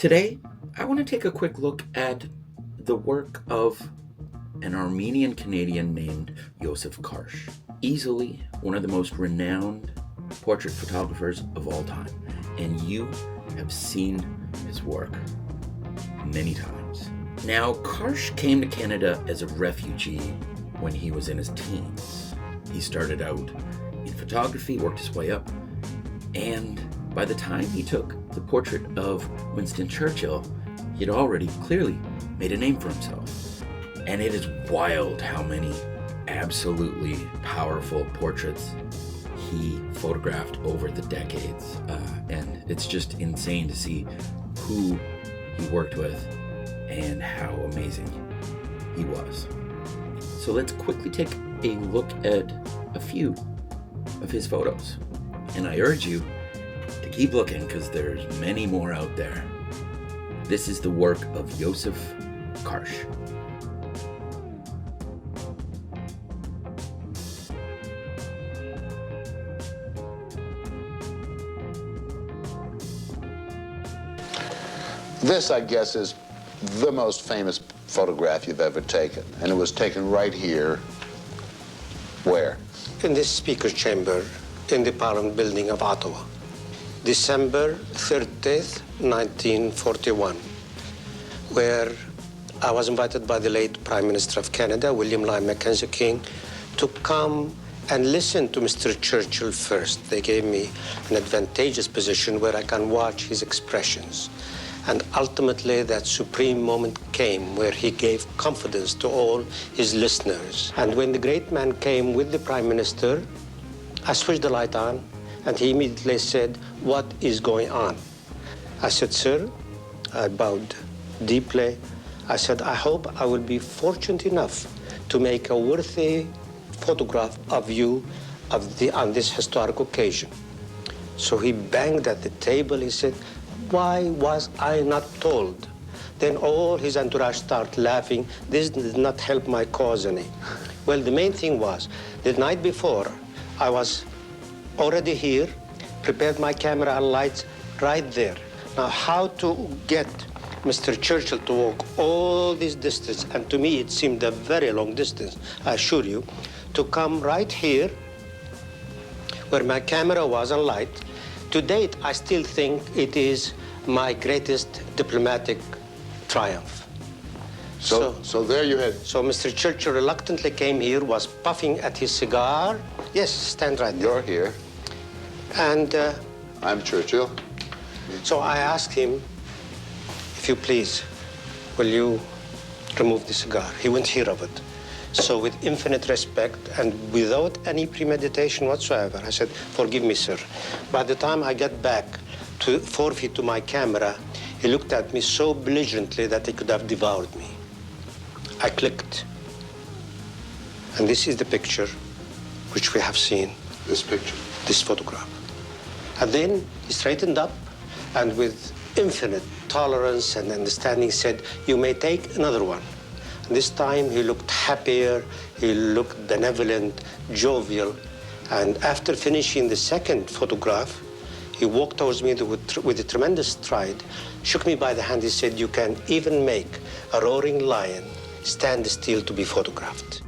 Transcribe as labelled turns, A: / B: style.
A: Today, I want to take a quick look at the work of an Armenian-Canadian named Yousuf Karsh, easily one of the most renowned portrait photographers of all time. And you have seen his work many times. Now, Karsh came to Canada as a refugee when he was in his teens. He started out in photography, worked his way up, and by the time he took the portrait of Winston Churchill, he'd already clearly made a name for himself. And it is wild how many absolutely powerful portraits he photographed over the decades. And it's just insane to see who he worked with and how amazing he was. So let's quickly take a look at a few of his photos. And I urge you to keep looking because there's many more out there. This is the work of Yousuf Karsh.
B: This, I guess, is the most famous photograph you've ever taken. And it was taken right here. Where?
C: In this speaker's chamber in the Parliament building of Ottawa. December 30th, 1941, where I was invited by the late Prime Minister of Canada, William Lyon Mackenzie King, to come and listen to Mr. Churchill first. They gave me an advantageous position where I can watch his expressions. And ultimately, that supreme moment came where he gave confidence to all his listeners. And when the great man came with the Prime Minister, I switched the light on, and he immediately said, "What is going on?" I said, "Sir," I bowed deeply. I said, "I hope I will be fortunate enough to make a worthy photograph of you on this historic occasion." So he banged at the table. He said, "Why was I not told?" Then all his entourage started laughing. This did not help my cause any. Well, the main thing was, the night before, I was already here, prepared my camera and lights right there. Now, how to get Mr. Churchill to walk all this distance, and to me it seemed a very long distance, I assure you, to come right here, where my camera was on light. To date, I still think it is my greatest diplomatic triumph.
B: So there you had...
C: So Mr. Churchill reluctantly came here, was puffing at his cigar. Yes, stand right there.
B: You're here.
C: And
B: I'm Churchill.
C: so I asked him, "If you please, will you remove the cigar?" He wouldn't hear of it. So with infinite respect and without any premeditation whatsoever, I said, "Forgive me, sir." By the time I got back to 4 feet to my camera, he looked at me so belligerently that he could have devoured me. I clicked. And this is the picture which we have seen.
B: This picture?
C: This photograph. And then he straightened up and with infinite tolerance and understanding said, "You may take another one." And this time he looked happier, he looked benevolent, jovial. And after finishing the second photograph, he walked towards me with a tremendous stride, shook me by the hand. He said, "You can even make a roaring lion stand still to be photographed."